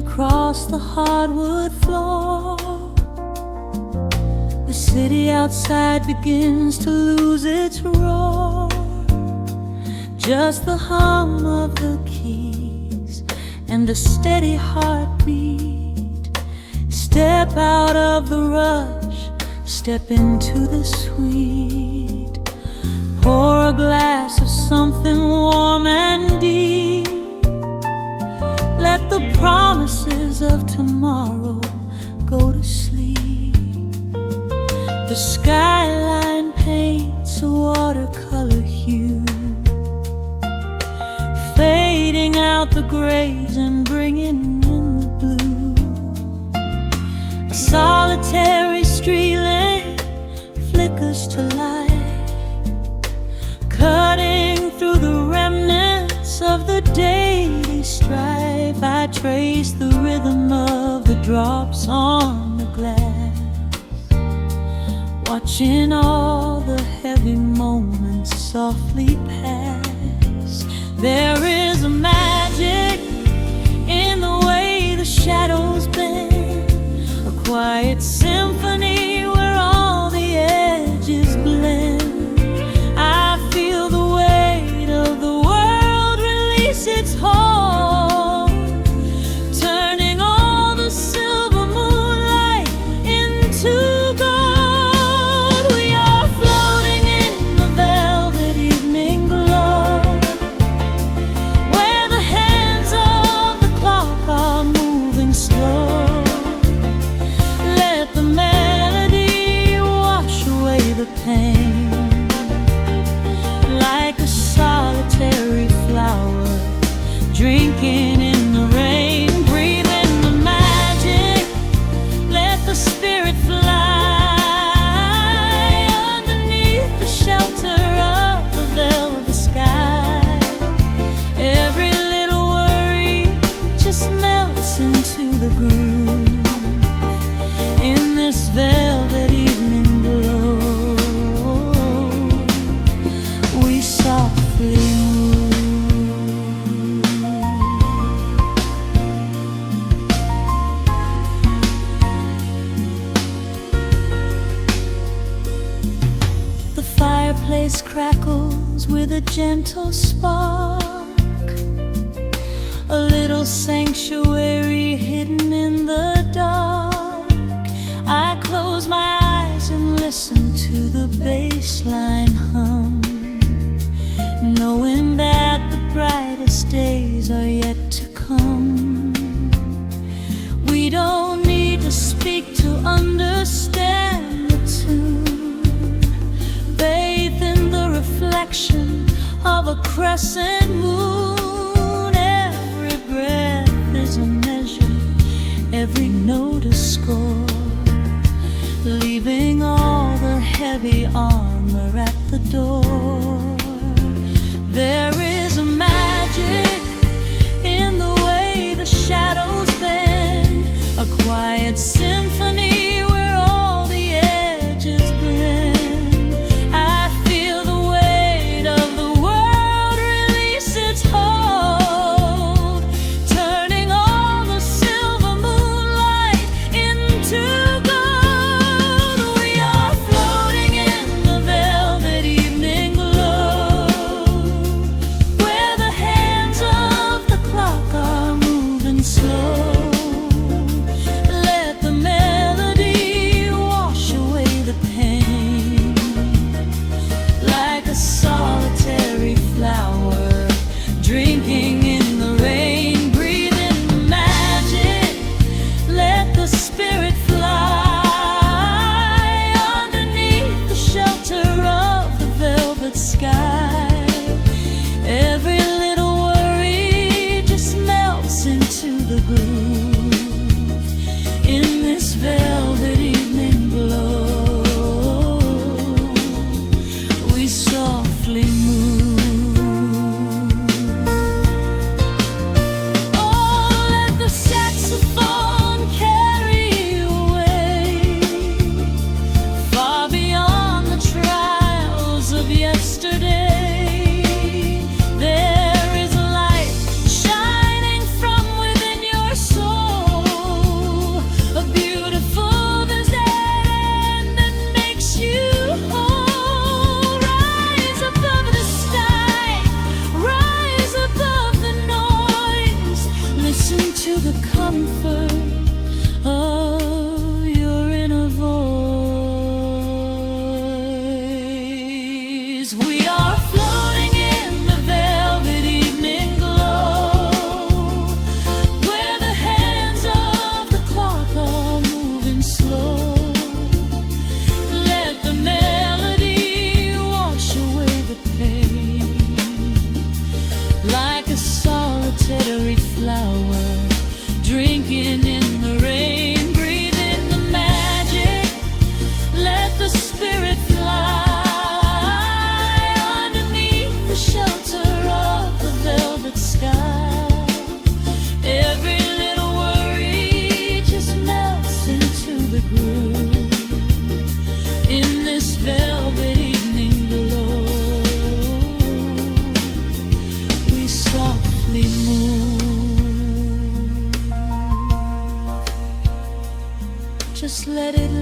across the hardwood floor. The city outside begins to lose its roar. Just the hum of the keys and a steady heartbeat. Step out of the rush, step into the sweet. Pour a glass of something warm and deep. Let the promises of tomorrow go to sleep. The skyline paints a watercolor hue, fading out the grays and bringing in the blue. A solitary street lamp flickers to life, cutting through the remnants of the daily strife. I trace the rhythm of the drops on the glass, watching all the heavy moments softly pass. There is a magic in the way the shadows bend, a quiet symphony where all the edges blend. I feel the weight of the world release its hold, turning all the silver moonlight into gold. We are floating in the velvet evening glow, where the hands of the clock are moving slow. Let the melody wash away the pain, like a solitary flower drinking in the rain. Breathe in the magic, let the spirit fly underneath the shelter of the velvet sky. Every little worry just melts into the groove in this velvet evening glow. We softly move. The fireplace crackles with a gentle spark, a little sanctuary hidden in the dark. I close my eyes and listen to the bassline hum, knowing that the brightest days are yet to come. We don't need to speak to understand the tune. Bathe in the reflection of a crescent moon. Every breath is a measure, every note a score, leaving all the heavy armor at the door. There is a magic in the way the shadows bend, a quiet symphony where all the edges blend. I feel the weight of the world release its hold, turning all the silver moonlight into gold. We are floating in the velvet evening glow,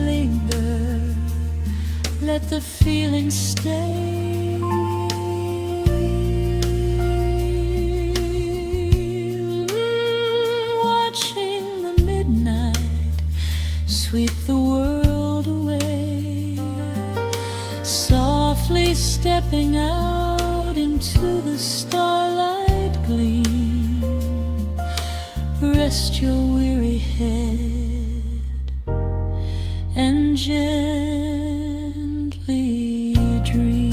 linger, let the feeling stay. Watching the midnight sweep the world away, softly stepping out into the starlight gleam. Rest your weary head and gently dream.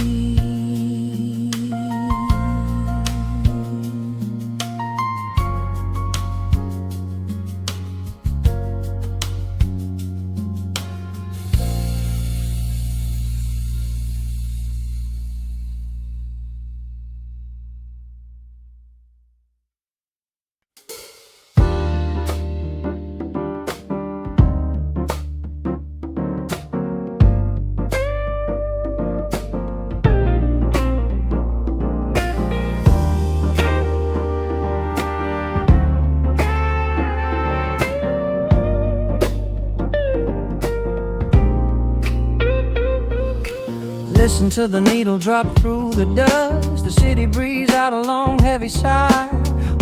Listen to the needle drop through the dust, the city breeze out a long heavy sigh.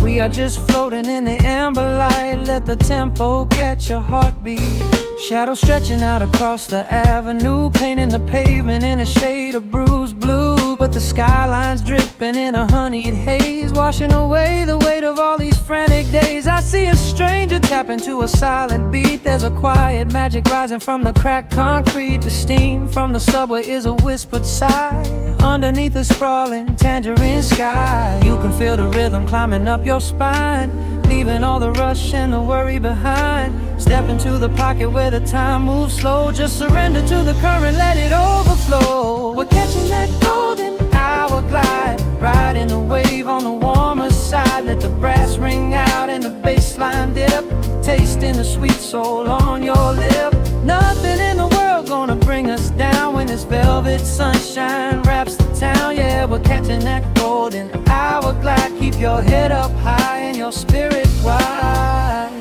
We are just floating in the amber light, let the tempo catch your heartbeat. Shadows stretching out across the avenue, painting the pavement in a shade of bruised blue. But the skyline's dripping in a honeyed haze, washing away the weight of all these frantic days. I see a stranger tap into a silent beat. There's a quiet magic rising from the cracked concrete. The steam from the subway is a whispered sigh underneath the sprawling tangerine sky. You can feel the rhythm climbing up your spine, leaving all the rush and the worry behind. Step into the pocket where the time moves slow. Just surrender to the current, let it overflow. We're catching that golden hour glide, riding the wave on the warmer side. Let the brass ring out and the bassline dip, tasting the sweet soul on your lip. Nothing in the world gonna bring us down when this velvet sunshine wraps the town. Yeah, we're catching that golden hour glide. Keep your head up high and your spirit wide.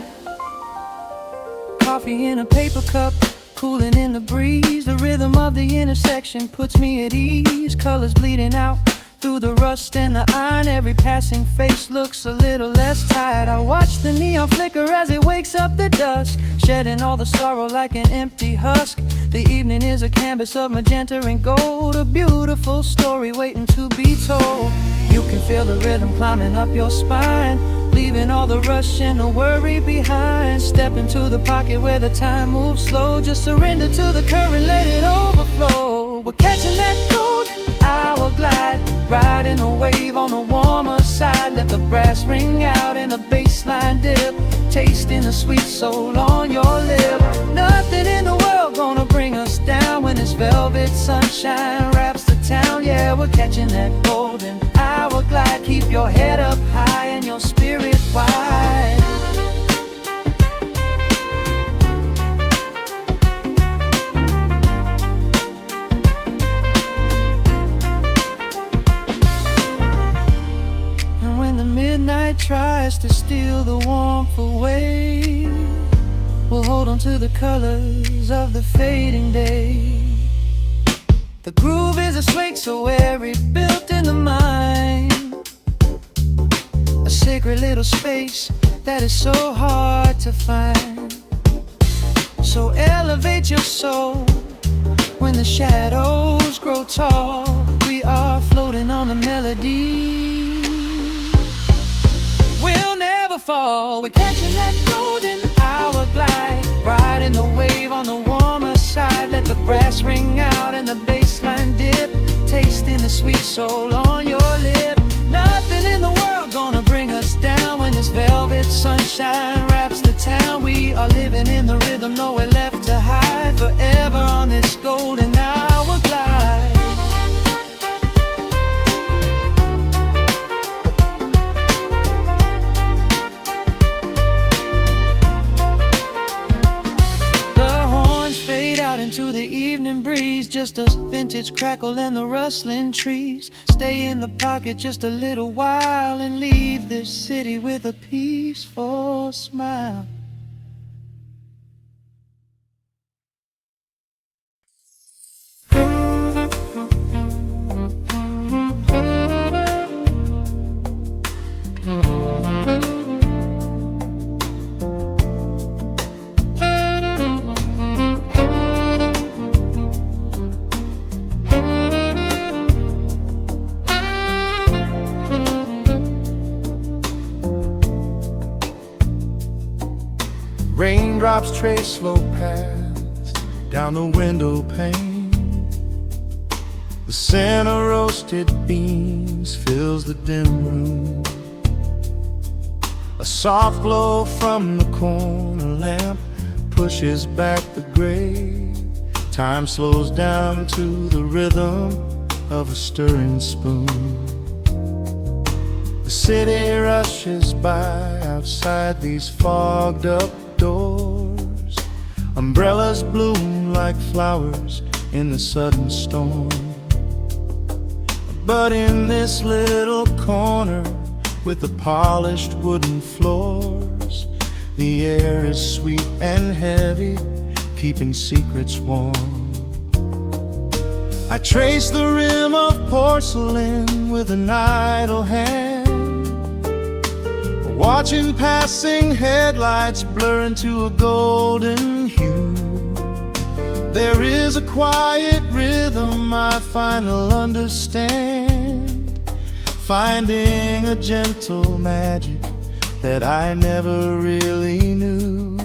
Coffee in a paper cup, cooling in the breeze. The rhythm of the intersection puts me at ease. Colors bleeding out through the rust and the iron. Every passing face looks a little less tired. I watch the neon flicker as it wakes up the dusk, shedding all the sorrow like an empty husk. The evening is a canvas of magenta and gold, a beautiful story waiting to be told. You can feel the rhythm climbing up your spine, leaving all the rush and the worry behind. Step into the pocket where the time moves slow. Just surrender to the current, let it overflow. We're catching that golden hour glide, riding a wave on the warmer side. Let the brass ring out and the bassline dip, tasting the sweet soul on your lip. Nothing in the world gonna bring us down when this velvet sunshine wraps the town. Yeah, we're catching that golden hour glide. Keep your head up high and your spirit wide. And when the midnight tries to steal the warmth away, we'll hold on to the colors of the fading day. The groove is a swing so airy, built in the mind, a sacred little space that is so hard to find. So elevate your soul when the shadows grow tall. We are floating on the melody, we'll never fall. We're catching that golden hour glide, riding the wave on the warmer side. Let the brass ring out and the bassline dip, tasting the sweet soul on your lip. Nothing in the world gonna bring us down when this velvet sunshine wraps the town. We are living in the rhythm, nowhere left to hide, forever on this golden hour glide. Into the evening breeze, just a vintage crackle and the rustling trees. Stay in the pocket just a little while and leave this city with a peaceful smile. trace slow paths down the window pane. The scent of roasted beans fills the dim room. A soft glow from the corner lamp pushes back the gray. Time slows down to the rhythm of a stirring spoon. The city rushes by outside these fogged up doors. Umbrellas bloom like flowers in the sudden storm. But in this little corner with the polished wooden floors, the air is sweet and heavy, keeping secrets warm. I trace the rim of porcelain with an idle hand, watching passing headlights blur into a golden hue. There is a quiet rhythm I finally understand, finding a gentle magic that I never really knew.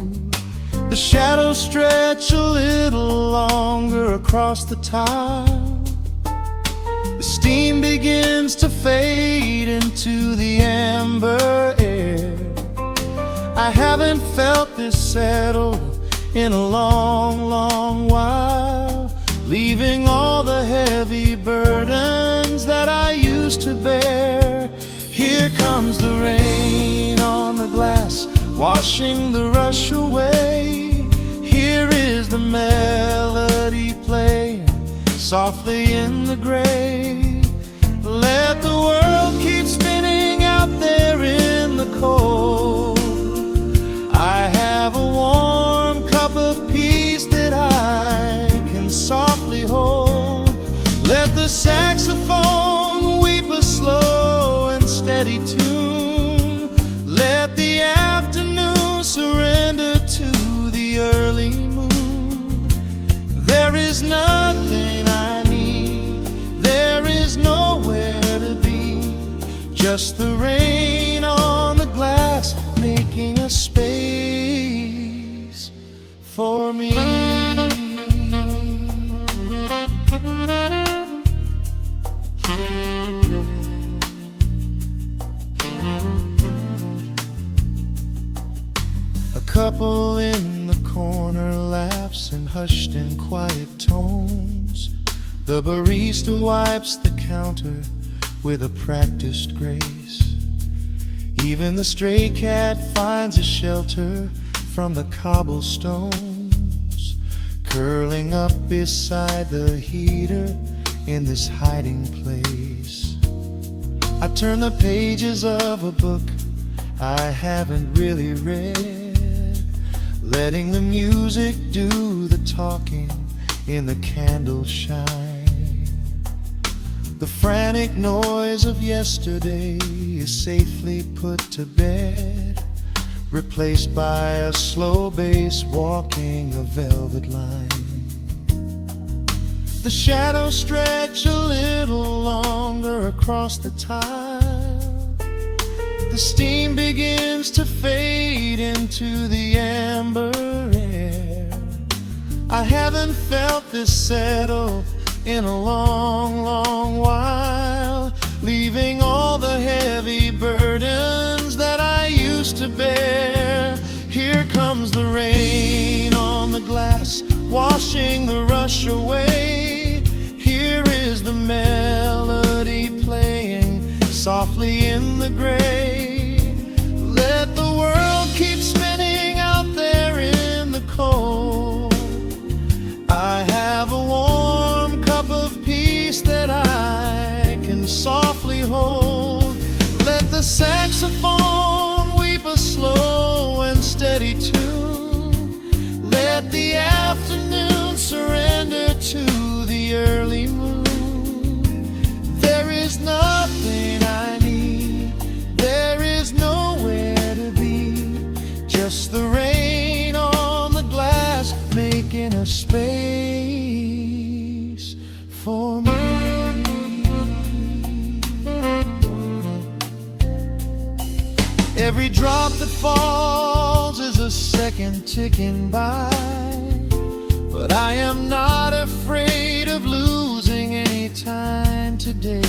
The shadows stretch a little longer across the tile. The steam begins to fade into the amber air. I haven't felt this settled in a long, long while, leaving all the heavy burdens that I used to bear. Here comes the rain on the glass, washing the rush away. Here is the melody playing softly in the gray. Let the world keep spinning out there in the cold. I have a warm cup of peace that I can softly hold. Let the saxophone weep a slow and steady tune. Let the afternoon surrender to the early moon. There is nothing I need, there is nowhere to be, just the rain on the glass making a space for me. A couple in the corner laughs in hushed and quiet tones. The barista wipes the counter with a practiced grace. Even the stray cat finds a shelter from the cobblestones, curling up beside the heater in this hiding place. I turn the pages of a book I haven't really read, letting the music do the talking in the candle shine. The frantic noise of yesterday is safely put to bed, replaced by a slow bass walking a velvet line. The shadows stretch a little longer across the tile. The steam begins to fade into the amber air. I haven't felt this settle in a long, long while, leaving all the heavy burdens that I used to bear. Here comes the rain on the glass, washing the rush away. Here is the melody playing softly in the gray. Let the world keep spinning out there in the cold. I have a warm cup of peace that I can softly hold. Let the saxophone weep a slow and steady tune. Let the afternoon surrender to the early moon. There is nothing I need, there is nowhere to be, just the rain on the glass making a space for me. Every drop that falls is a second ticking by, but I am not afraid of losing any time today.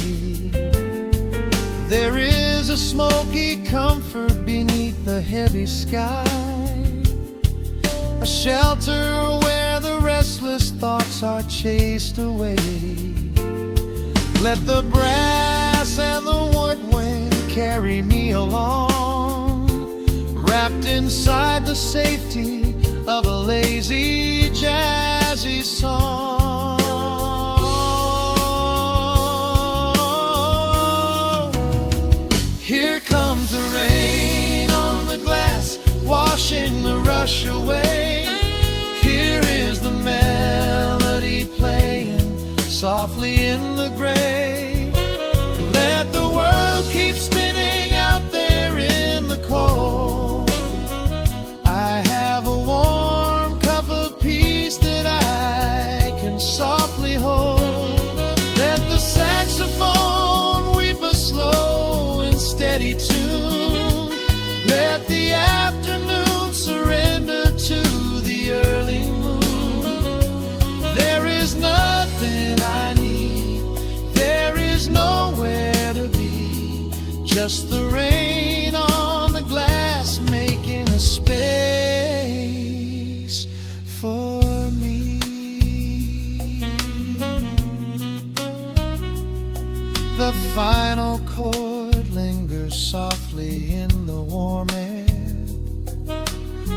There is a smoky comfort beneath the heavy sky, a shelter where the restless thoughts are chased away. Let the brass and the woodwind carry me along, wrapped inside the safety of a lazy, jazzy song. Here comes the rain on the glass, washing the rush away. Here is the melody playing softly in the gray. Let the world keep spinning out there in the cold. I have a warm cup of peace that I can softly hold. Let the saxophone weep a slow and steady tune. Let the afternoon surrender to the early moon. There is nothing I need, there is nowhere to be, just the rain on the glass making a space for me. The final chord lingers softly in the warm air.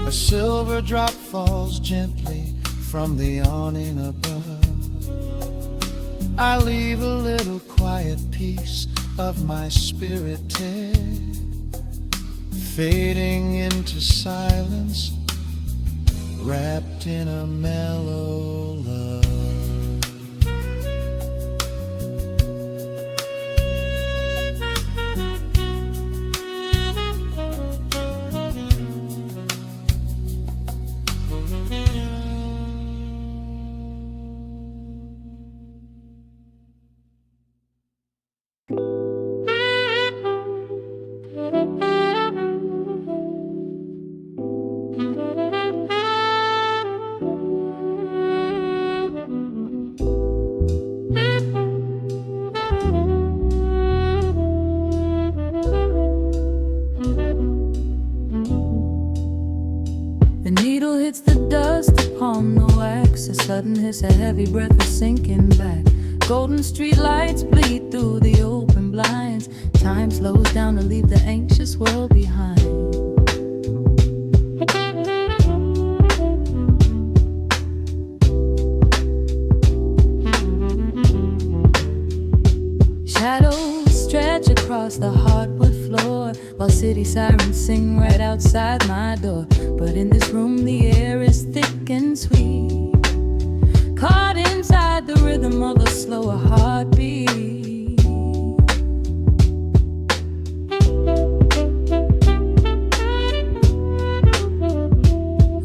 A silver drop falls gently from the awning above. I leave a little quiet piece of my spirit tear, fading into silence, wrapped in a mellow love. The needle hits the dust upon the wax. A sudden hiss, a heavy breath is sinking back. Golden street lights bleed through the open blinds. Time slows down to leave the anxious world behind. Shadows stretch across the hardwood floor, while city sirens sing right outside my door. But in this room the air is thick and sweet, caught inside the rhythm of a slower heartbeat.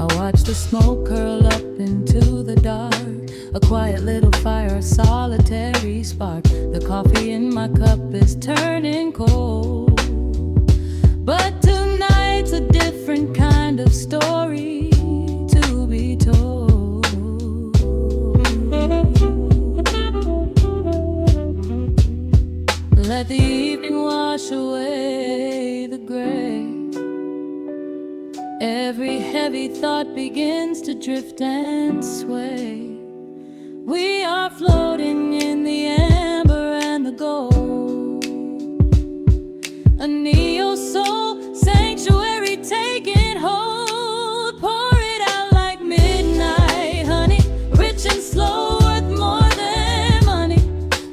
I watch the smoke curl up into the dark, a quiet little fire, a solitary spark. The coffee in my cup is turning cold, but tonight's a different kind of story to be told. Let the evening wash away the gray. Every heavy thought begins to drift and sway. We are floating in the amber and the gold, a neo-soul sanctuary taking hold. Pour it out like midnight honey, rich and slow, worth more than money.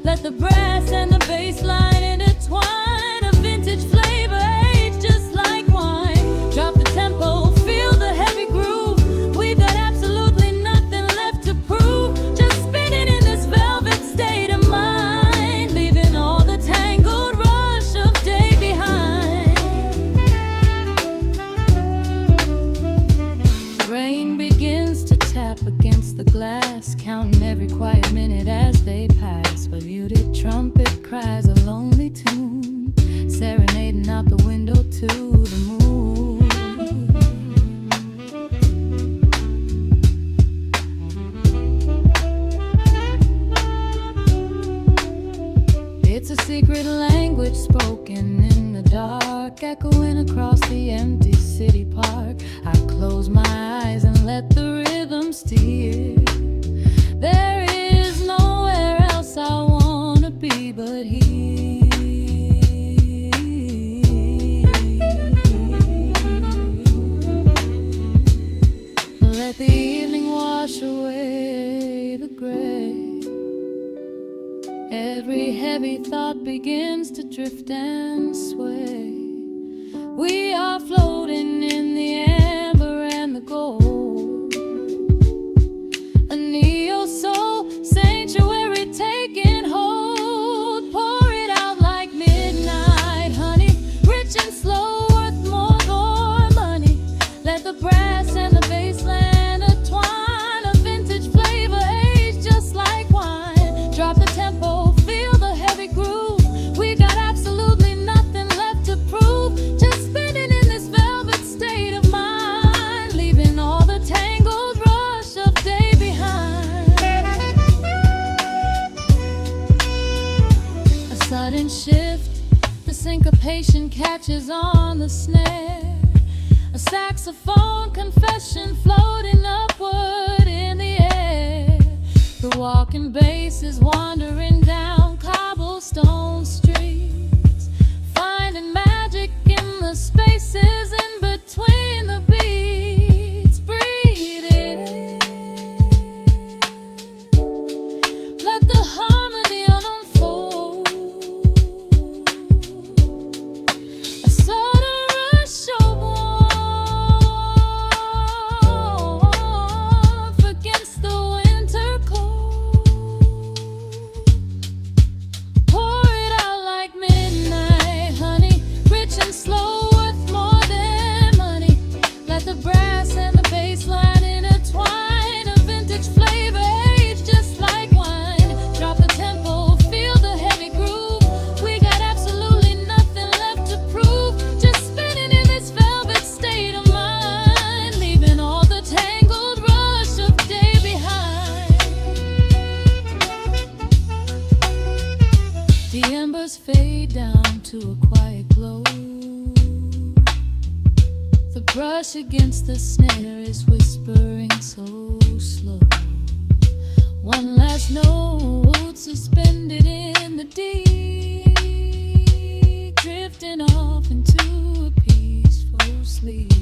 Let the brass and the bass line intertwine, a vintage flavor aged just like wine. Drop the tempo, feel the heavy groove. We've got absolutely nothing left to prove, just spinning in this velvet state of mind, leaving all the tangled rush of day behind. Rain begins to tap against the glass, counting every quiet minute as they pass. A muted trumpet cries a lonely tune, serenading out the window to the moon. secret language spoken in the dark, echoing across the empty city park. I close my eyes and let the rhythm steer. There is nowhere else I wanna be but here. Let the evening wash away the gray. Every heavy thought begins to drift and sway. We are floating in the amber and the gold, a neo-soul sanctuary taking hold. Pour it out like midnight honey, rich and slow, worth more than money. Let the brass and the bassline entwine, a vintage flavor aged just like wine. Drop the tempo, feel the heavy groove. We got absolutely nothing left to prove, just spinning in this velvet state of mind, leaving all the tangled rush of day behind. A sudden shift, the syncopation catches on the snare. A saxophone confession floating upward in the air. The walking bass is wandering down cobblestone streets, finding magic in the spaces in between the beats. Breathe it in, let the harmony unfold. A sudden rush of warmth against the winter cold. Pour it out like midnight honey, rich and slow, worth more than money. Let the brass and the bassline intertwine, a vintage flavor aged just like wine. Drop the tempo, feel the heavy groove. We got absolutely nothing left to prove, just spinning in this velvet state of mind, leaving all the tangled rush of day behind. The embers fade down to a quiet glow. The brush against the snare is whispering so slow. One last note suspended in the deep, drifting off into a peaceful sleep.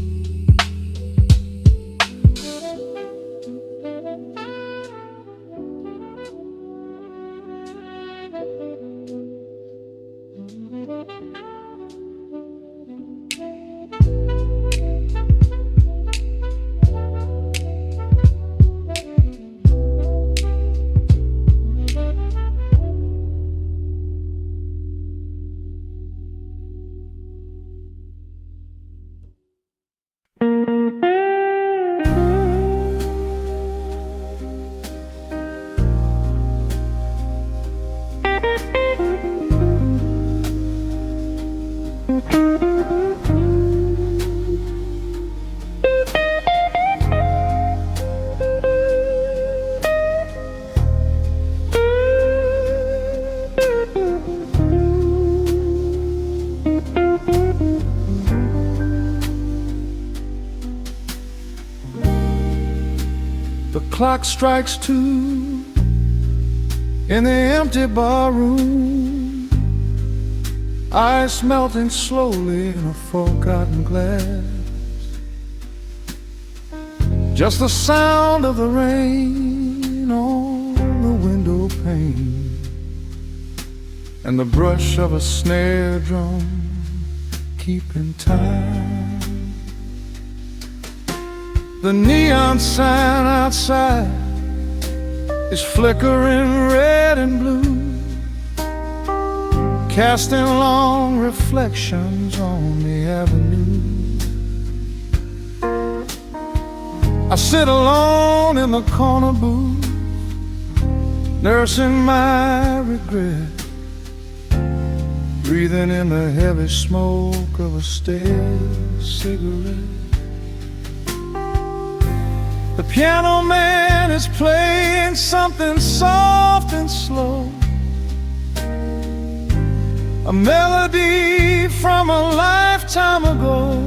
The clock strikes 2 in the empty bar room, ice melting slowly in a forgotten glass. Just the sound of the rain on the window pane, and the brush of a snare drum keeping time. The neon sign outside is flickering red and blue, casting long reflections on the avenue. I sit alone in the corner booth, nursing my regret, breathing in the heavy smoke of a stale cigarette. The piano man is playing something soft and slow, a melody from a lifetime ago.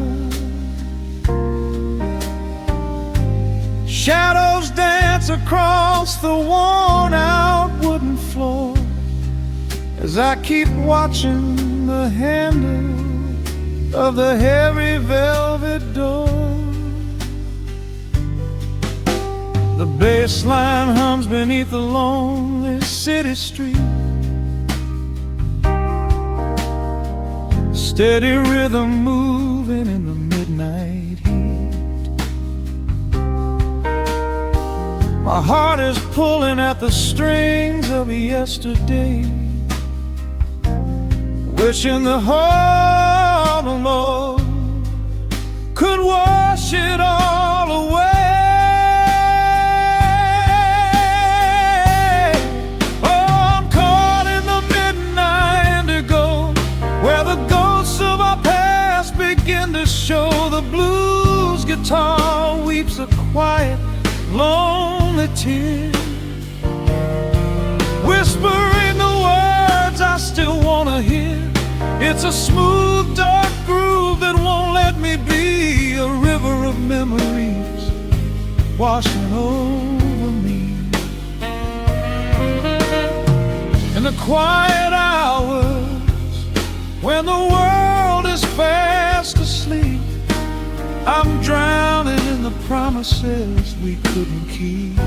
Shadows dance across the worn-out wooden floor as I keep watching the handle of the heavy velvet door. The bassline hums beneath the lonely city street, steady rhythm moving in the midnight heat. My heart is pulling at the strings of yesterday, wishing the heart alone could wash it all away. Show the blues guitar weeps a quiet, lonely tear, whispering the words I still wanna hear. It's a smooth, dark groove that won't let me be, a river of memories washing over me. In the quiet hours when the world is fast asleep, I'm drowning in the promises we couldn't keep.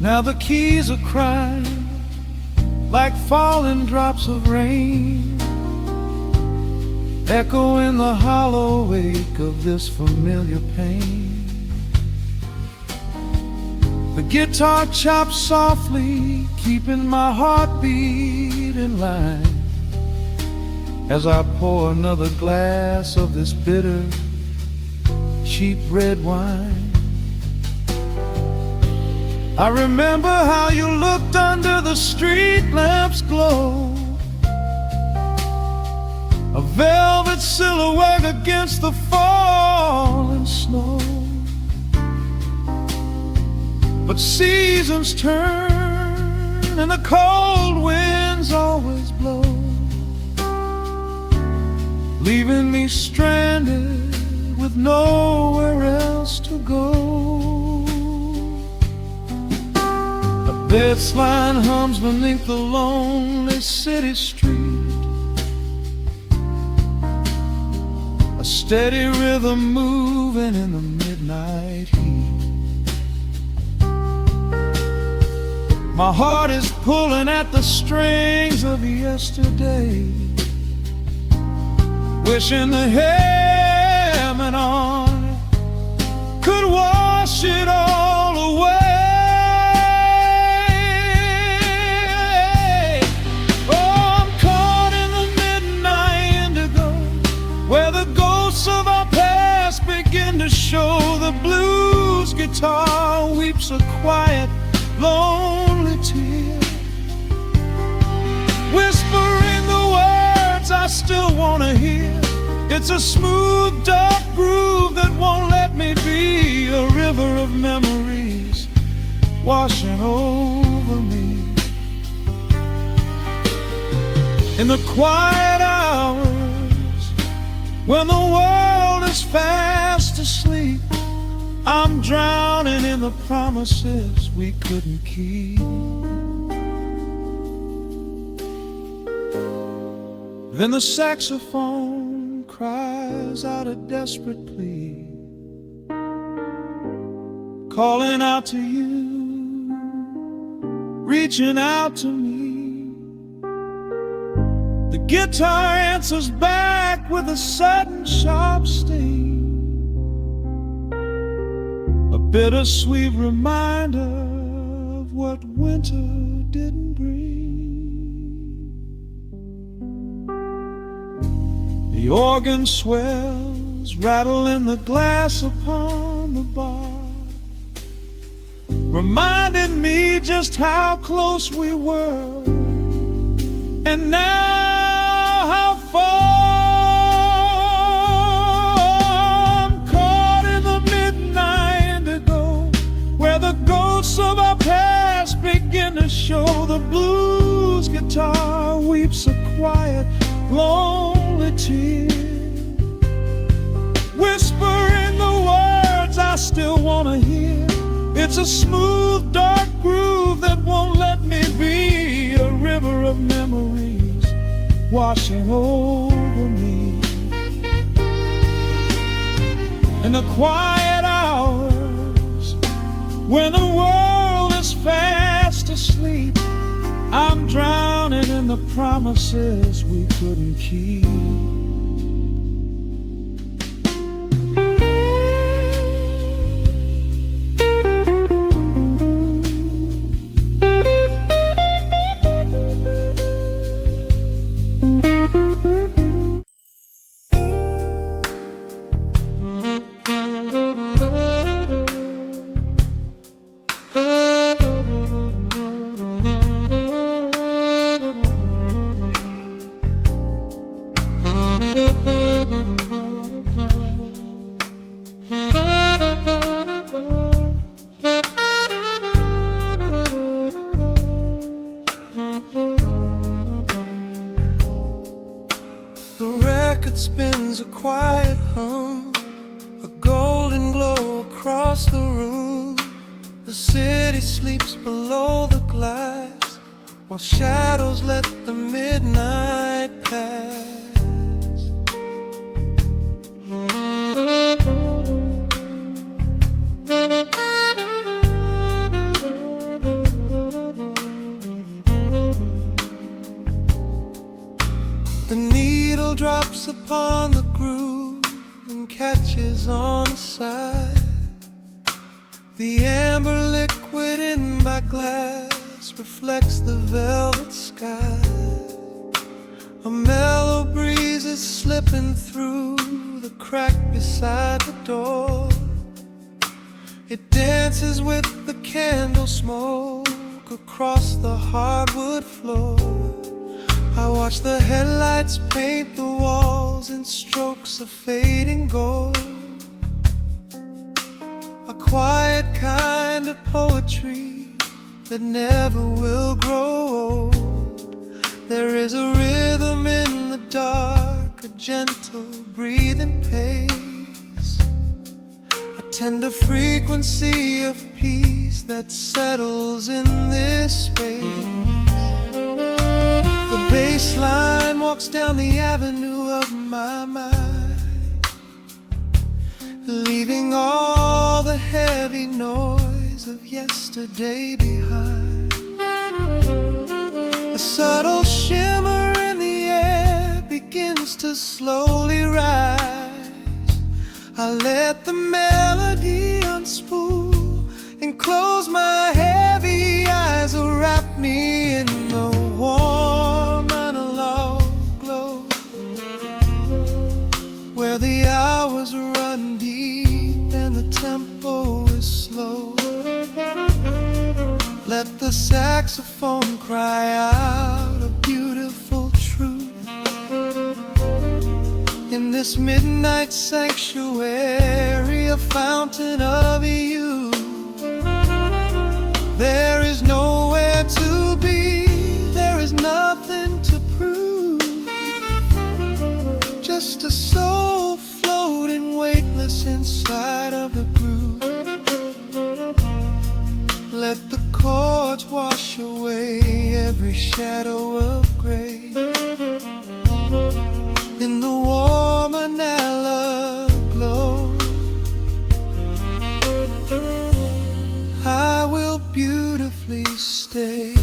Now the keys are crying like falling drops of rain, echo in the hollow wake of this familiar pain. The guitar chops softly, keeping my heartbeat in line, as I pour another glass of this bitter, cheap red wine. I remember how you looked under the street lamp's glow, a velvet silhouette against the falling snow. But seasons turn and the cold winds always blow, leaving me stranded with nowhere else to go. Bassline hums beneath the lonely city street, a steady rhythm moving in the midnight heat. My heart is pulling at the strings of yesterday, wishing the hammering on it could wash it all away. Show the blues guitar weeps a quiet, lonely tear, whispering the words I still wanna hear. It's a smooth, dark groove that won't let me be, a river of memories washing over me. In the quiet hours when the world is fast asleep, I'm drowning in the promises we couldn't keep. Then the saxophone cries out a desperate plea, calling out to you, reaching out to me. The guitar answers back with a sudden sharp sting, a bittersweet reminder of what winter didn't breathe. The organ swells, rattling the glass upon the bar, reminding me just how close we were, and now how far. I'm caught in the midnight indigo, where the ghosts of our past begin to show. The blues guitar weeps a quiet, lonely tear, whispering the words I still want to hear. It's a smooth, dark groove that won't let me be, a river of memories washing over me. In the quiet hours, when the world is fast asleep, I'm drowning in the promises we couldn't keep. The record spins a quiet hum, a golden glow across the room. The city sleeps below the glass, while shadows let the midnight pass. The needle drops upon the groove and catches on the side. The amber liquid in my glass reflects the velvet sky. A mellow breeze is slipping through the crack beside the door. It dances with the candle smoke across the hardwood floor. I watch the headlights paint the walls in strokes of fading gold. A quiet kind of poetry that never will grow old. There is a rhythm in the dark, a gentle breathing pace, a tender frequency of peace that settles in this space. The bassline walks down the avenue of my mind, leaving all the heavy noise of yesterday behind. A subtle shimmer in the air begins to slowly rise. I let the melody unspool and close my heavy eyes, wrap me in the warm analog glow, where the hours run deep and the tempo is slow. Let the saxophone cry out a beautiful truth in this midnight sanctuary, a fountain of youth. There is nowhere to be, there is nothing to prove, just a soul floating weightless inside of the groove. Let the chords wash away every shadow of gray. In the warm analog glow, I will beautifully stay.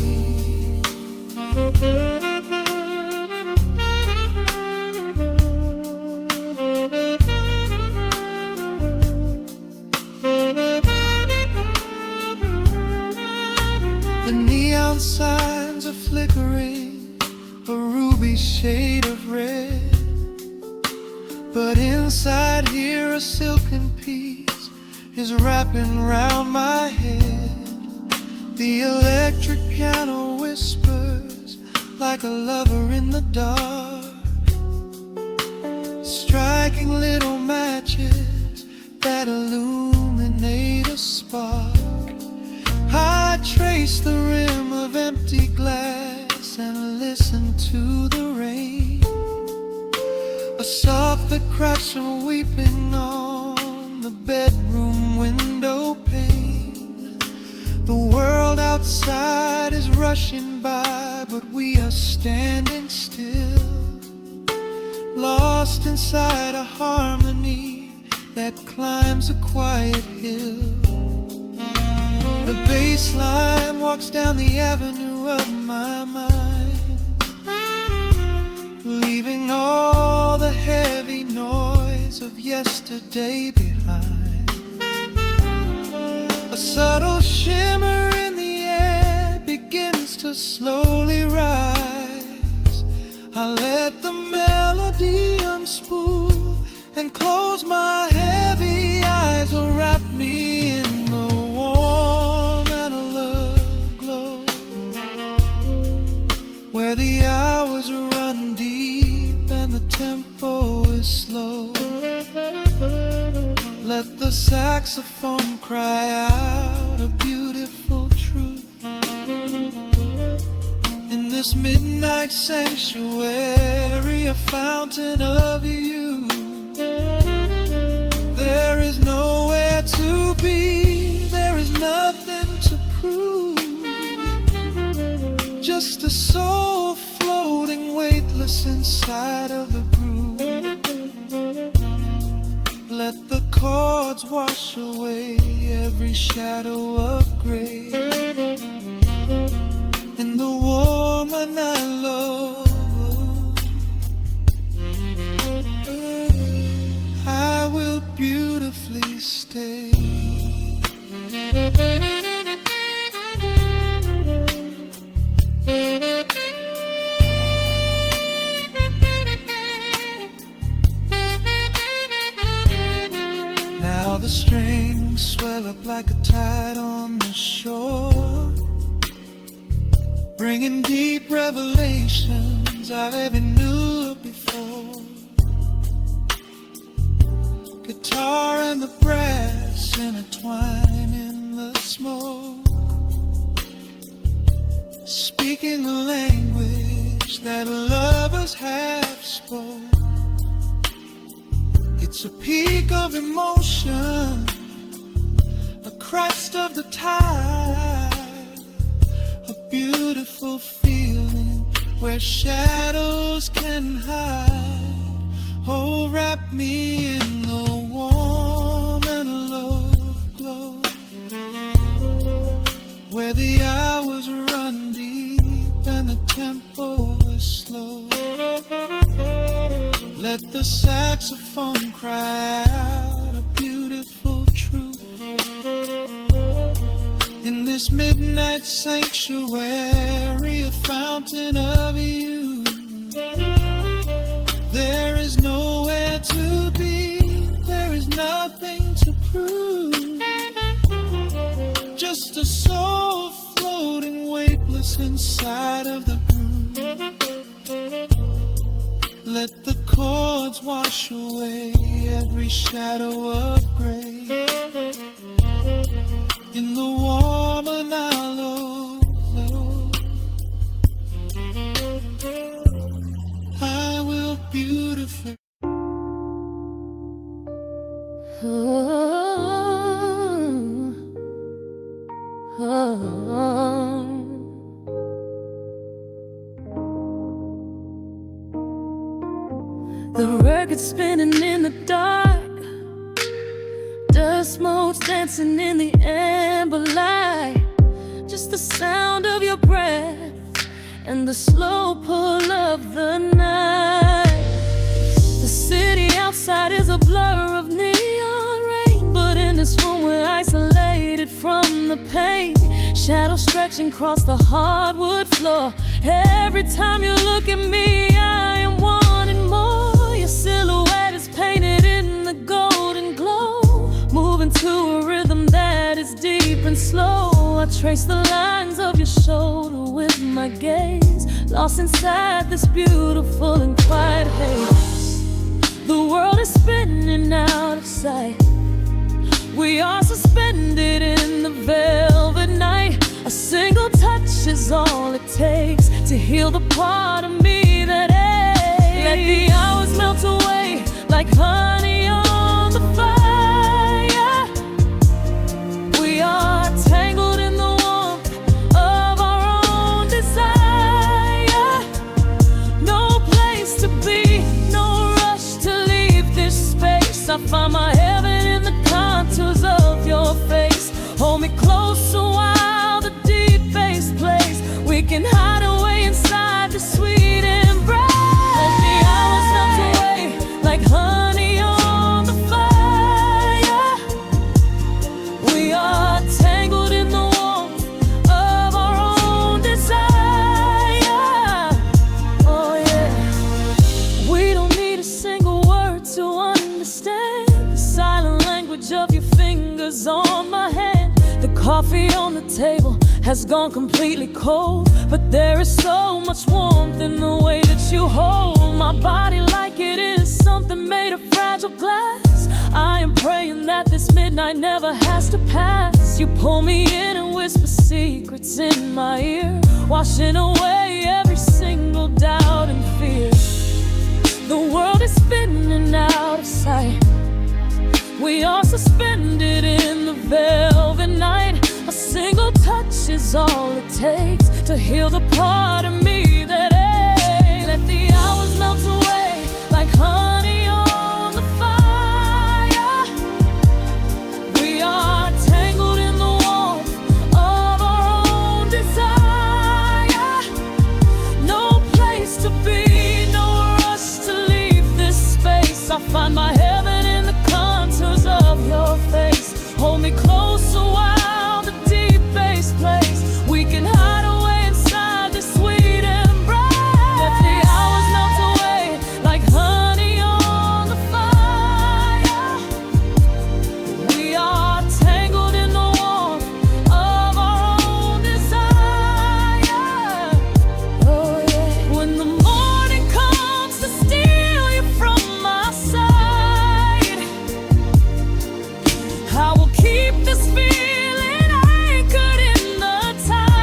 The neon Neon signs are flickering, a ruby shade of red. But inside here a silken peace is wrapping round my head. The electric piano whispers like a lover in the dark, striking little matches that illuminate a spark. I trace the rim of empty glass and listen to the rain, a soft that cracks from weeping on the bedroom window pane. The world outside is rushing by, but we are standing still, lost inside a harmony that climbs a quiet hill. The bassline walks down the avenue of my mind, leaving all the heavy noise of yesterday behind. A subtle shimmer in the air begins to slowly rise. I let the melody unspool and close my heavy eyes, or wrap me in the warm and alert glow, where the hours run deep and the tempo is slow. Let the saxophone cry out a beautiful truth in this midnight sanctuary, a fountain of youth. There is nowhere to be, there is nothing to prove, just a soul floating weightless inside of the groove. Let the chords wash away every shadow of gray. In the woman I love, I will beautifully stay. Now the strings swell up like a tide on the shore, bringing deep revelations I've ever knew before. Guitar and the brass intertwine in the smoke, speaking a language that lovers have spoke. It's a peak of emotion, a crest of the tide, a beautiful feeling where shadows can hide. Oh, wrap me in the warm and love glow, where the hours run deep and the tempo is slow. Let the saxophone cry out a beautiful truth in this midnight sanctuary, a fountain of youth. There is nowhere to be, there is nothing to prove, just a soul floating weightless inside of the groove. Let the chords wash away every shadow of gray. In the warm and hollow, I will beautifully. The record spinning in the dark, dust motes dancing in the amber light. Just the sound of your breath and the slow pull of the night. The city outside is a blur of neon rain, but in this room we're isolated from the pain. shadow stretching across the hardwood floor. Every time you look at me, I am wanting more. Your silhouette is painted in the golden glow, moving to a rhythm that is deep and slow. I trace the lines of your shoulder with my gaze, lost inside this beautiful and quiet haze. The world is spinning out of sight. We are suspended in the velvet night. A single touch is all it takes to heal the part of me that aches. Let the hours melt away like honey on the fire. We are tangled in the warmth of our own desire. No place to be, no rush to leave this space. I find my heaven in the contours of your face. Hold me closer while the deep bass plays. We can hide away inside the sweet embrace. Let the hours melt away like honey on the fire. We are tangled in the warmth of our own desire. Oh yeah. We don't need a single word to understand the silent language of your fingers on my hand. The coffee on the table has gone completely cold, but there is so much warmth in the way that you hold my body like it is something made of fragile glass. I am praying that this midnight never has to pass. You pull me in and whisper secrets in my ear, washing away every single doubt and fear. The world is spinning out of sight. We are suspended in the velvet night. A single touch is all it takes to heal the part of me that aches. Let the hours melt away like honey on the fire. We are tangled in the warmth of our own desire. No place to be, no rush to leave this space. I find my heaven in the contours of your face. Hold me closer while the deep bass plays. We can hide away inside this sweet embrace. Let the hours melt away like honey on the fire. We are tangled in the warmth of our own desire. Oh yeah. When the morning comes to steal you from my side, I will keep this feeling anchored in the tide.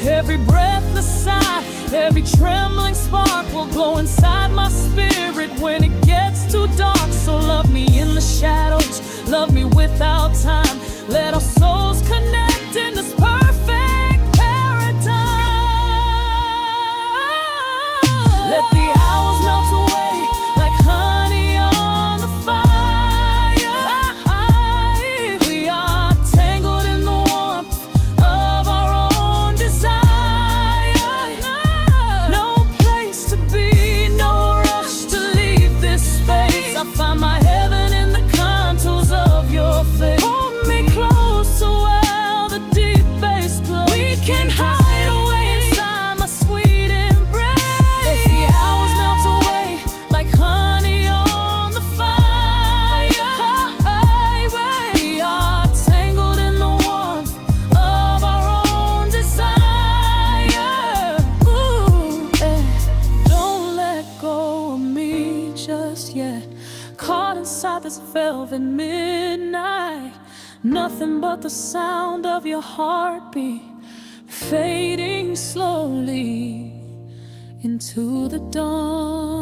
Every breathless sigh, every trembling spark will glow inside my spirit when it gets too dark. So love me in the shadows, love me without time. Let our souls connect in this perfect paradise. Let the hours melt away like honey on the fire. We are tangled in the warmth of our own desire. No place to be, no rush to leave this space. I find my heaven in the contours of your face. Hold me closer while the deep bass plays. We can hide away inside my sweet embrace. Let the hours melt away like honey on the fire. We are tangled in the warmth of our own desire. Ooh, don't let go of me just yet. Caught inside this velvet midnight. Nothing but the sound of your heartbeat fading slowly into the dawn.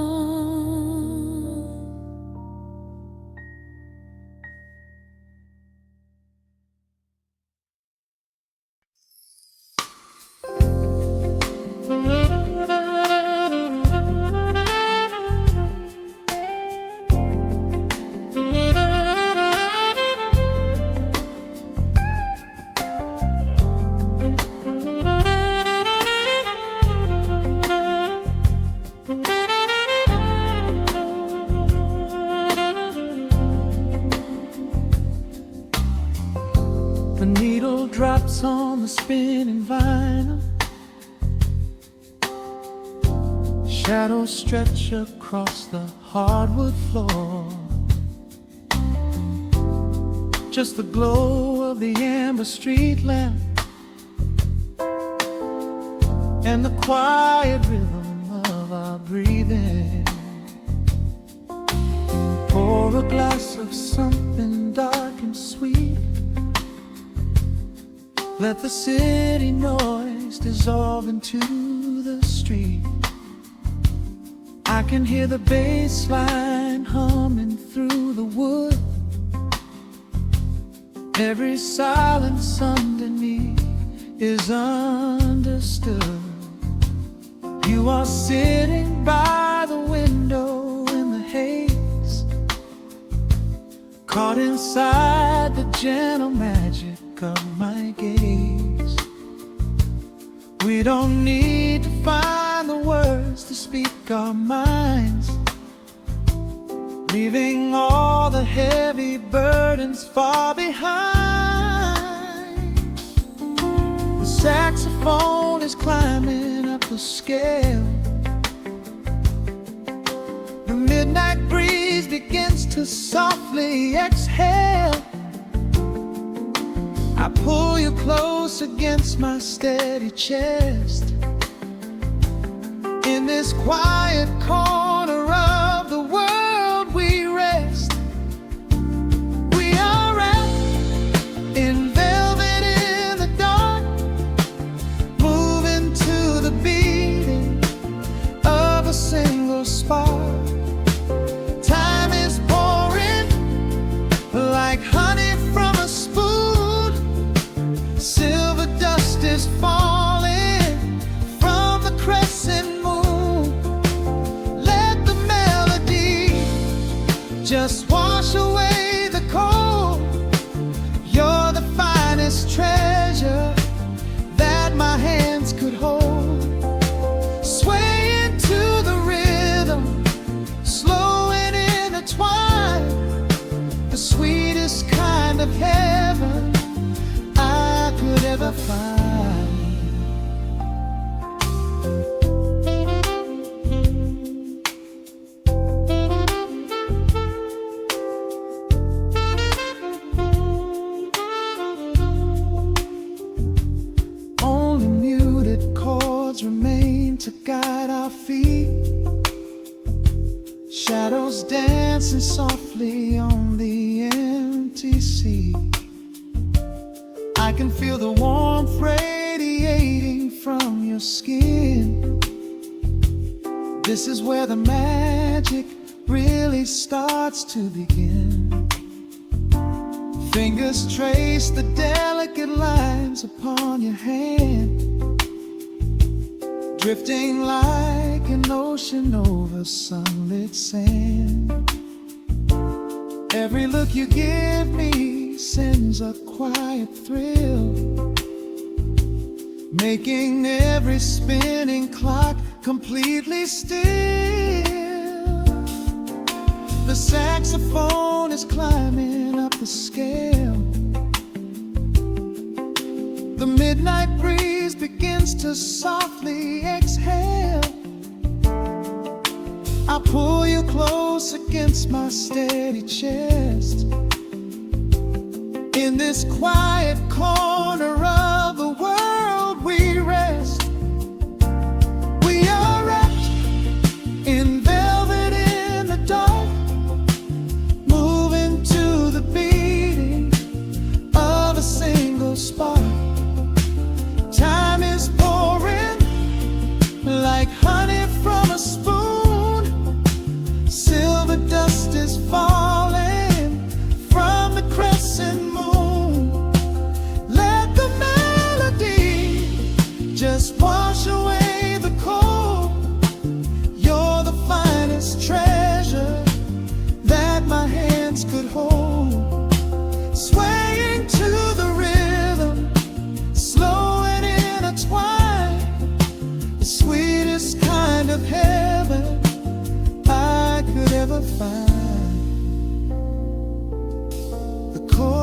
The needle drops on the spinning vinyl. Shadows stretch across the hardwood floor. Just the glow of the amber street lamp and the quiet rhythm of our breathing. Pour a glass of something dark and sweet. Let the city noise dissolve into the street. I can hear the bass line humming through the wood. Every silence underneath is understood. You are sitting by the window in the haze, caught inside the gentle magic of my gaze. We don't need to find the words to speak our minds, leaving all the heavy burdens far behind. The saxophone is climbing up the scale. The midnight breeze begins to softly exhale. I pull you close against my steady chest. In this quiet corner of the world we rest. We are wrapped in velvet in the dark, moving to the beating of a single spark. Time is pouring like honey from a spoon. Silver dust is falling from the crescent moon. Let the melody just wash away the cold. You're the finest treasure that my hands could hold. Swaying to the rhythm, slow and intertwined, the sweetest kind of heaven I could ever find. Only muted chords remain to guide our feet. Shadows dancing softly on the empty sea. I can feel the warmth radiating from your skin. This is where the magic really starts to begin. Fingers trace the delicate lines upon your hand, drifting like an ocean over sunlit sand. Every look you give me sends a quiet thrill, making every spinning clock completely still. The saxophone is climbing up the scale. The midnight breeze begins to softly exhale. I pull you close against my steady chest. In this quiet corner of the world we rest. We are wrapped in velvet in the dark, moving to the beating of a single spark. Time is pouring like honey from a spoon. Silver dust is falling from the crescent moon. Let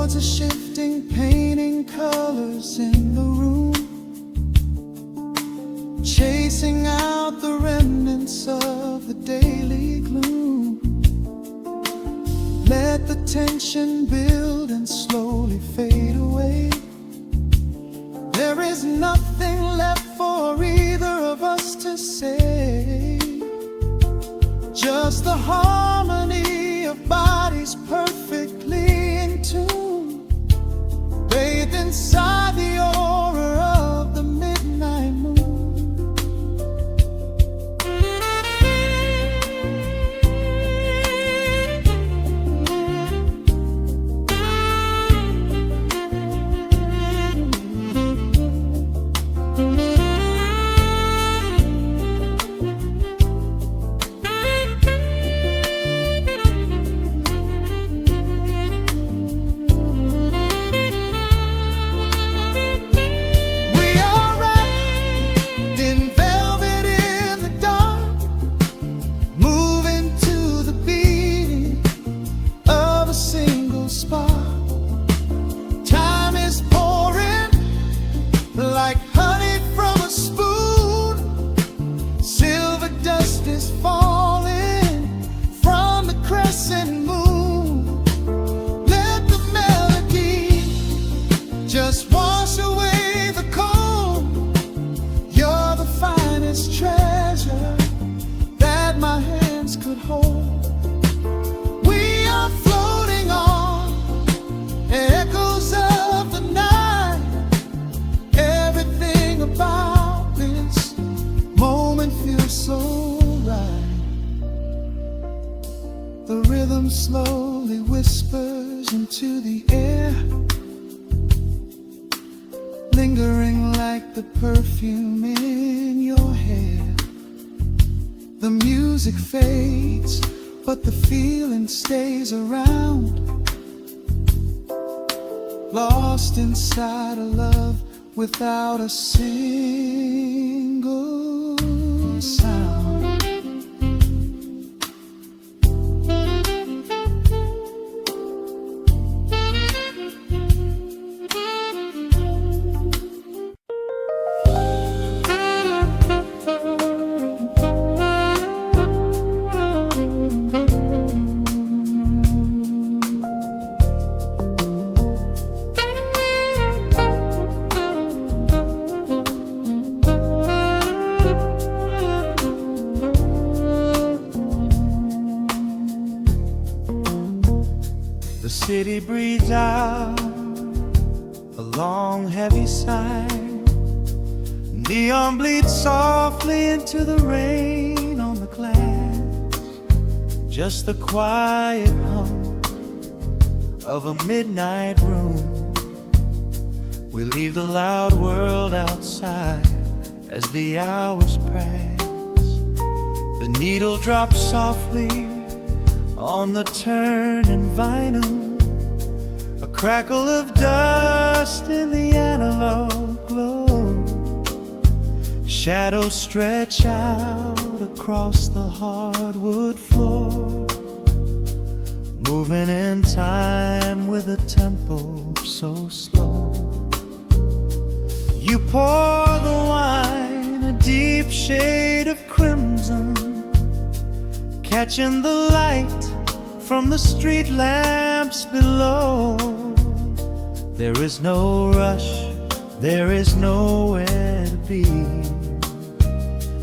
chords are shifting, painting colors in the room, chasing out the remnants of the daily gloom. Let the tension build and slowly fade away. There is nothing left for either of us to say, just the harmony of bodies perfectly in tune, bathed inside the aura of the midnight moon. Like honey from a spoon, silver dust is falling from the crescent moon. Let the melody just wash away the cold. You're the finest treasure that my hands could hold. We are floating on echoes of the night. About this moment feels so right. The rhythm slowly whispers into the air, lingering like the perfume in your hair. The music fades, but the feeling stays around, lost inside a love without a single sound. The city breathes out a long heavy sigh. Neon bleeds softly into the rain on the glass. Just the quiet hum of a midnight room. We leave the loud world outside as the hours pass. The needle drops softly on the turning vinyl, a crackle of dust in the analog glow. Shadows stretch out across the hardwood floor, moving in time with a tempo so slow. You pour the wine, a deep shade of crimson, catching the light from the street lamps below. There is no rush, there is nowhere to be,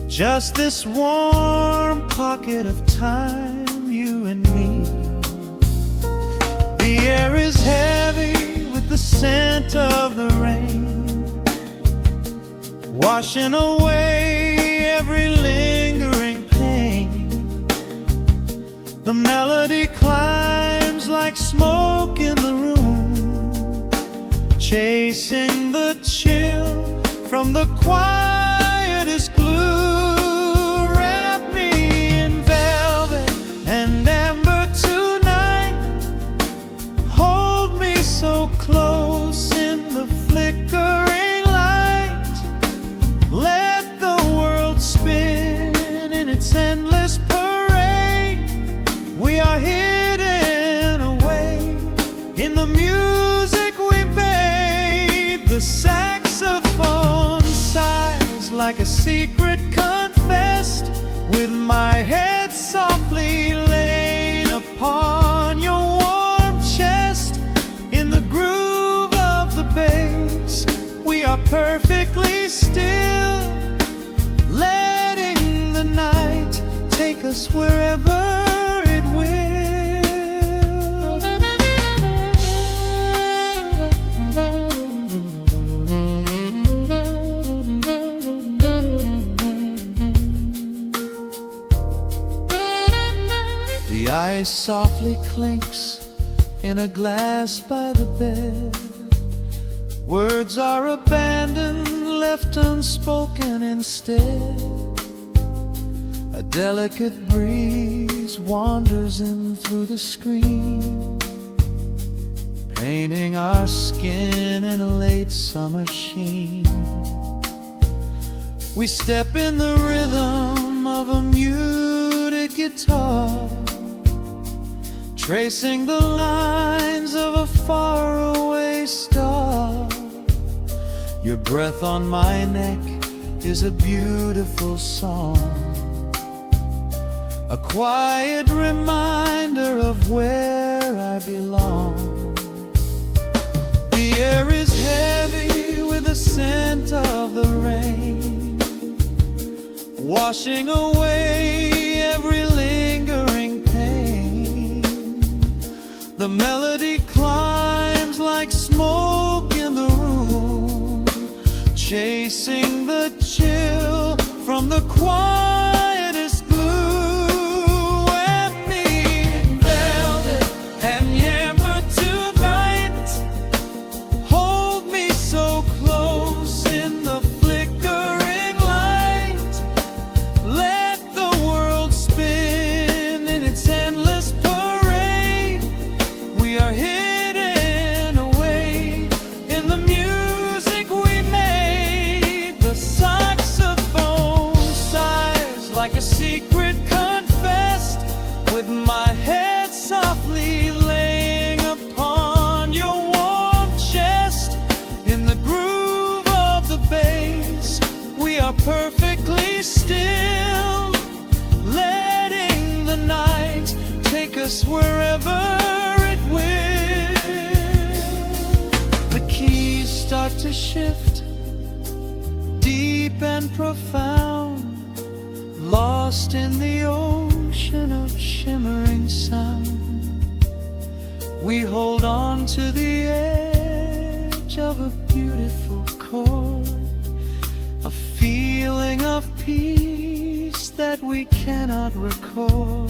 just this warm pocket of time, you and me. The air is heavy with the scent of the rain, washing away every lingering pain. The melody climbs like smoke in the room, chasing the chill from the quietest glue. Wrap me in velvet and amber tonight, hold me so close in the flickering light. Let the world spin in its endless parade. We are hidden away in the music secret confessed, with my head softly laid upon your warm chest. In the groove of the bass, we are perfectly still, letting the night take us wherever it will. The ice softly clinks in a glass by the bed. Words are abandoned, left unspoken instead. A delicate breeze wanders in through the screen, painting our skin in a late summer sheen. We step in the rhythm of a muted guitar, tracing the lines of a faraway star. Your breath on my neck is a beautiful song, a quiet reminder of where I belong. The air is heavy with the scent of the rain, washing away every lingering pain. The melody climbs like smoke in the room, chasing the chill from the quietest blue. And me in velvet and yammer tonight, hold me so close in the flickering light. Let the world spin in its endless parade. We are hidden away in the music we made. The saxophone sighs like a secret confessed, with my head softly laying upon your warm chest. In the groove of the bass, we are perfectly still, letting the night take us wherever it will. The keys start to shift, deep and profound, lost in the ocean of shimmering sound. We hold on to the edge of a beautiful chord, a feeling of peace that we cannot record.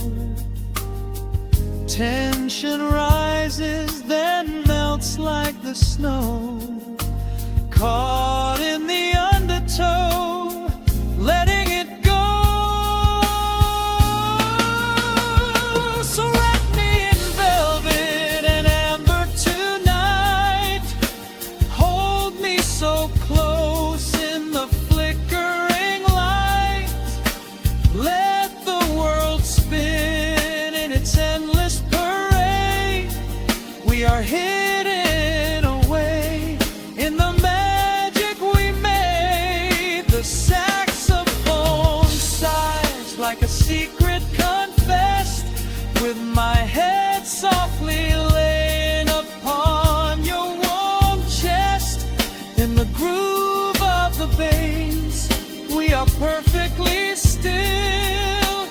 Tension rises, then melts like the snow, caught in the undertow, letting it go. So wrap me in velvet and amber tonight, hold me so close in the flickering light. Let the world spin in its endless parade. We are hidden away in the magic we made. The saxophone sighs like a secret confessed, with my head softly laying upon your warm chest. In the groove of the bass, we are perfectly still,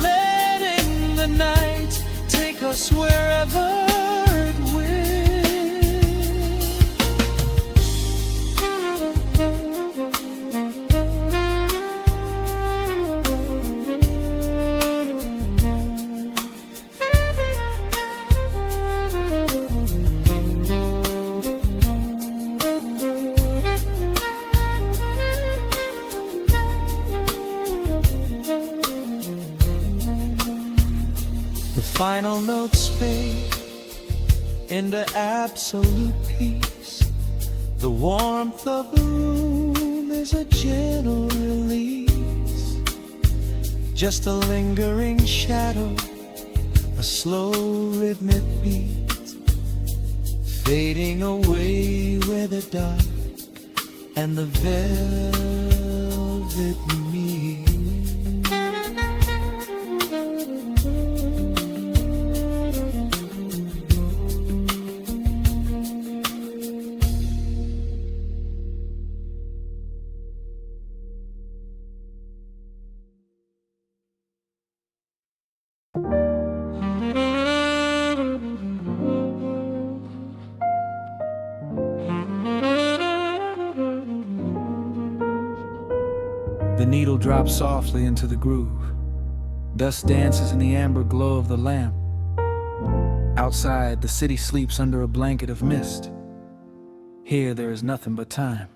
letting the night take us wherever it will. The final notes fade into absolute peace. The warmth of the room is a gentle release, just a lingering shadow, a slow rhythmic beat, fading away where the dark and the velvet velvet me. The needle drops softly into the groove. Dust dances in the amber glow of the lamp. Outside, the city sleeps under a blanket of mist. Here, there is nothing but time.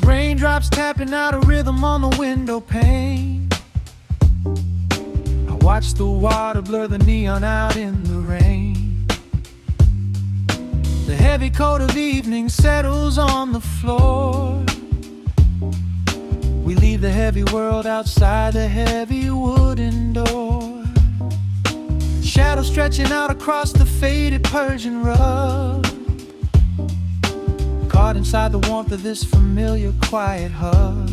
Raindrops tapping out a rhythm on the window pane. I watch the water blur the neon out in the rain. The heavy coat of evening settles on the floor. We leave the heavy world outside the heavy wooden door. Shadows stretching out across the faded Persian rug. Caught inside the warmth of this familiar quiet hug.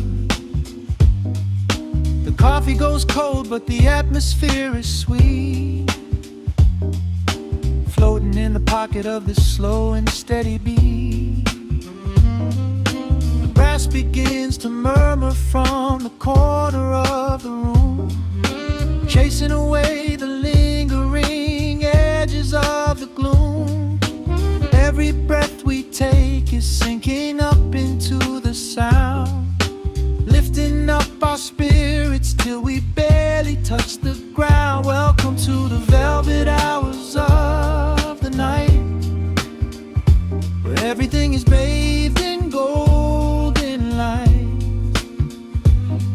The coffee goes cold, but the atmosphere is sweet. Floating in the pocket of this slow and steady beat. The brass begins to murmur from the corner of the room, chasing away the lingering edges of the gloom. Every breath we take is sinking up into the sound, lifting up our spirits till we barely touch the ground. Welcome to the velvet hours of the night, where everything is bathed in golden light.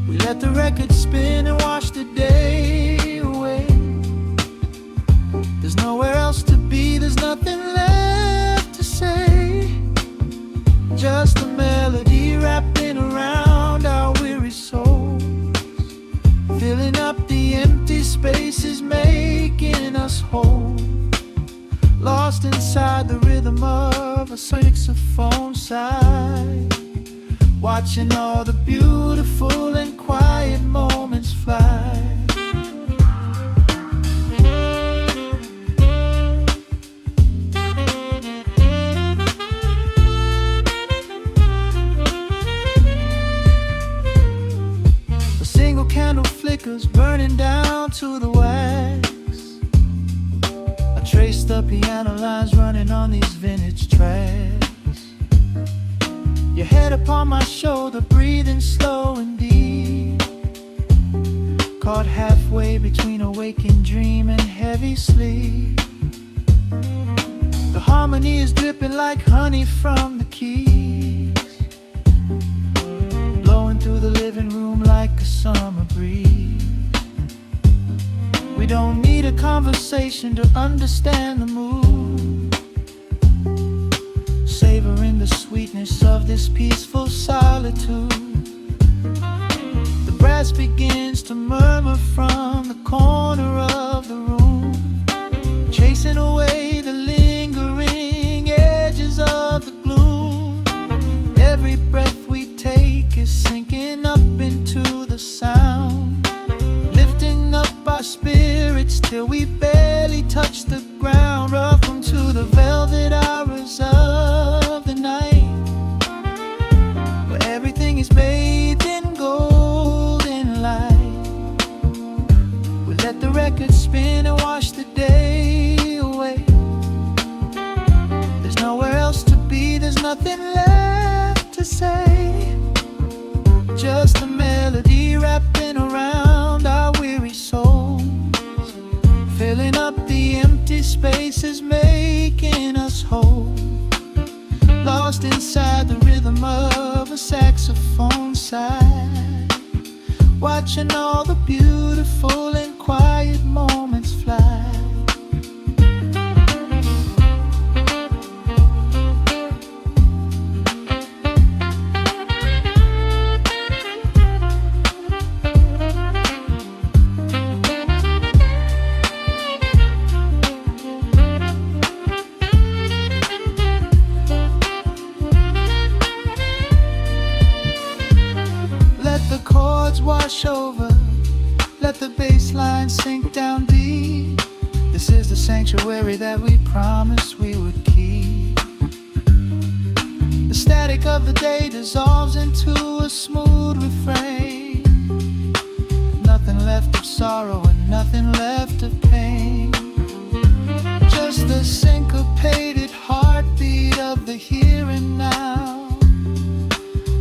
We let the record spin and wash the day away. There's nowhere else to be, there's nothing left to say. Just a melody wrapping around our weary souls, filling up the empty spaces, making us whole. Lost inside the rhythm of a saxophone sigh, watching all the beautiful and quiet moments fly. Candle flickers burning down to the wax. I trace the piano lines running on these vintage tracks. Your head upon my shoulder, breathing slow and deep, caught halfway between a waking dream and heavy sleep. The harmony is dripping like honey from the keys, blowing through the living room like a summer breeze. We don't need a conversation to understand the mood, savoring the sweetness of this peaceful solitude. The brass begins to murmur from the corner of the room, chasing away the lingering edges of the gloom. Every breath we take is sinking up into the sound, lifting up our spirits till we barely touch the ground. Welcome to the velvet hours of the night, where everything is bathed in golden light. We let the record spin and wash the day away. There's nowhere else to be, there's nothing left to say. Just a melody wrapping around our weary souls, filling up the empty spaces, making us whole. Lost inside the rhythm of a saxophone sigh, watching all the beautiful and quiet moments fly. sink down deep. This is the sanctuary that we promised we would keep. The static of the day dissolves into a smooth refrain. Nothing left of sorrow and nothing left of pain. Just the syncopated heartbeat of the here and now.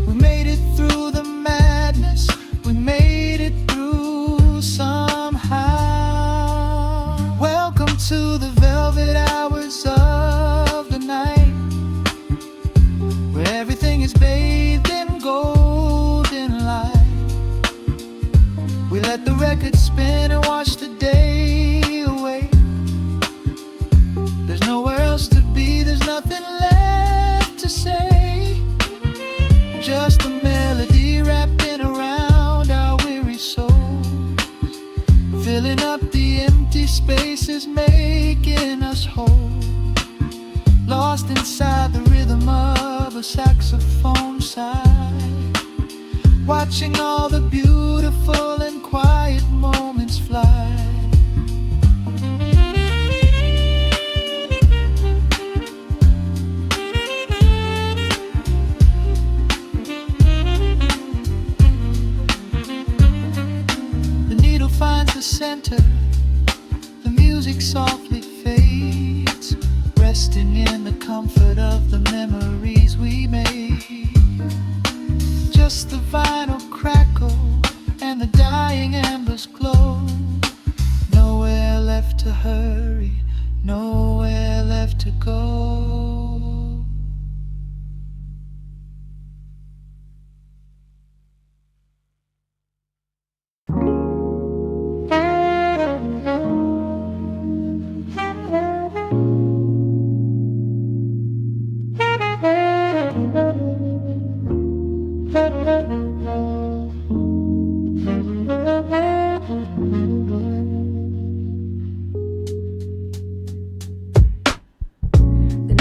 We made it through the madness, we made it through somehow. Welcome to the velvet hours of the night, where everything is bathed in golden light. We let the record spin and watch the day away. There's nowhere else to be, there's nothing left to say. Just a melody wrapping around our weary souls, filling up the empty spaces, making us whole. Lost inside the rhythm of a saxophone sigh, watching all the beautiful and quiet moments fly. Finds the center, the music softly fades, resting in the comfort of the memories we made. Just the vinyl crackle and the dying embers glow. Nowhere left to hurry, nowhere left to go.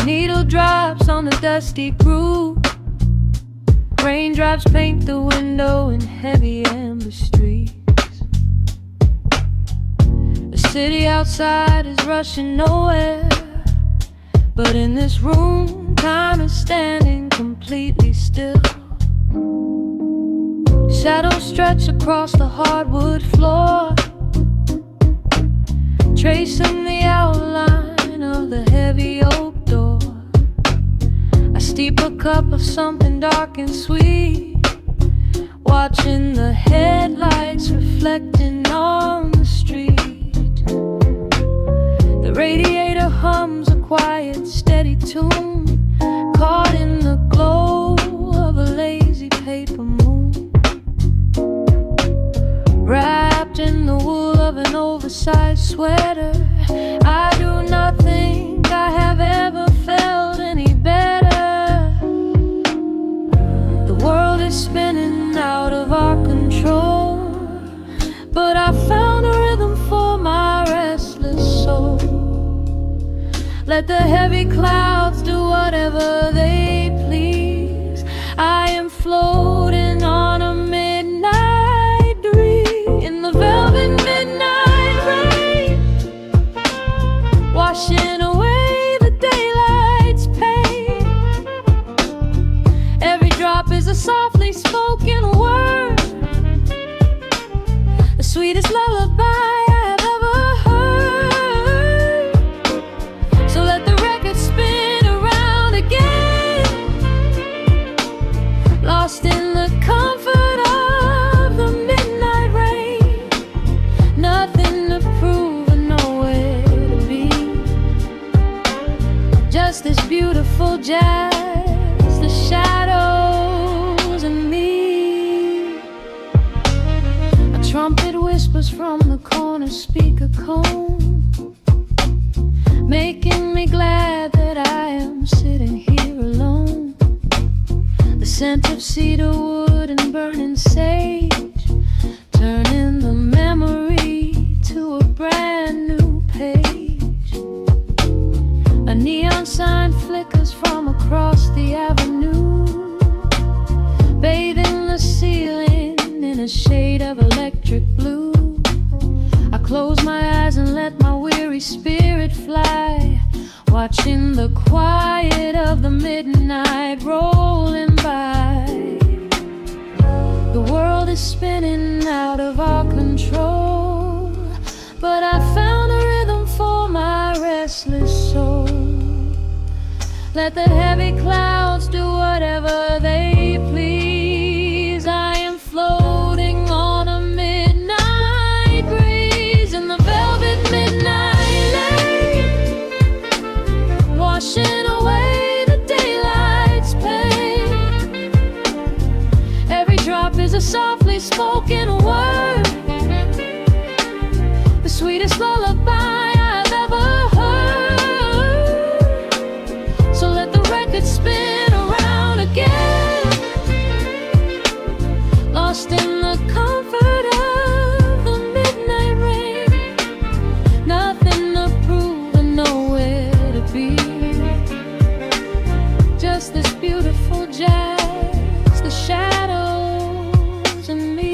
Needle drops on the dusty groove. Raindrops paint the window in heavy amber streets. The city outside is rushing nowhere, but in this room, time is standing completely still. Shadows stretch across the hardwood floor, tracing the outline of the heavy oak door. I steep a cup of something dark and sweet, watching the headlights reflecting on the street. The radiator hums a quiet, steady tune, caught in the glow of a lazy paper moon. Wrapped in the wool of an oversized sweater, I do not think I have ever felt any better. The world is spinning out of our control, but I found a rhythm for my restless soul. Let the heavy clouds do whatever they please. I am floating on a midnight dream in the velvet midnight rain, washing away the daylight's pain. Every drop is a softly spoken word, the sweetest lullaby I have ever heard. So let the record spin around again, lost in the comfort of the midnight rain. Nothing to prove and nowhere to be, just this beautiful jazz, the shadows and me. A trumpet whispers from the corner speaker cone, making me glad that I am sitting here alone. The scent of cedar wood and burning sage, turning the memory to a brand new page. A neon sign flickers from across the avenue, bathing the ceiling in a shade of electric blue. I close free spirit fly, watching the quiet of the midnight rolling by. The world is spinning out of our control, but I found a rhythm for my restless soul. Let the heavy clouds do whatever they please. I am floating on a midnight breeze in the velvet midnight lane, washing away the daylight's pain. Every drop is a softly spoken word, the sweetest lullaby I've ever heard. So let the record spin around again, lost in the comfort of the midnight rain. Nothing to prove and nowhere to be, just this beautiful jazz, the shadows and me.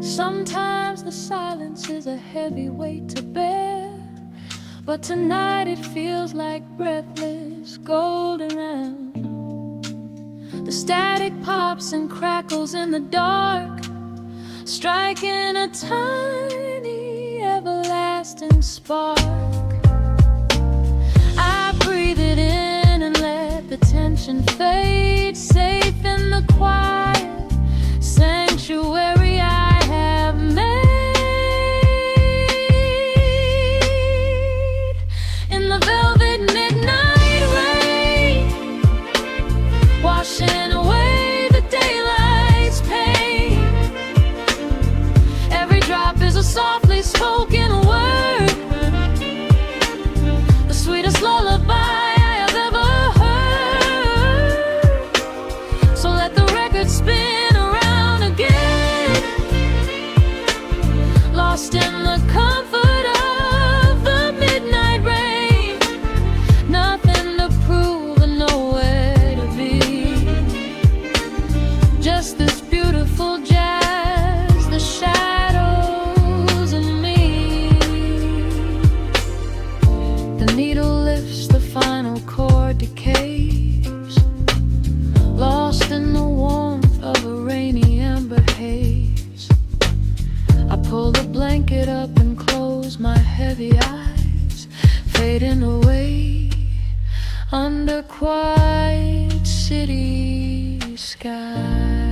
Sometimes the silence is a heavy weight to bear, but tonight it feels like breathless golden round. The static pops and crackles in the dark, striking a tiny everlasting spark. I breathe it in and let the tension fade, safe in the quiet sanctuary I have made. In the velvet midnight rain, washing away the daylight's pain. Every drop is a softly spoken word, the sweetest lullaby I have ever heard. So let the record spin around again, lost in the comfort of the midnight rain. Nothing to prove and nowhere to be, just this beautiful jazz, the shadows and me. The needle lifts, the final chord decays, lost in the warmth of a rainy amber haze. I pull the blanket up and close my heavy eyes, fading away under quiet city skies.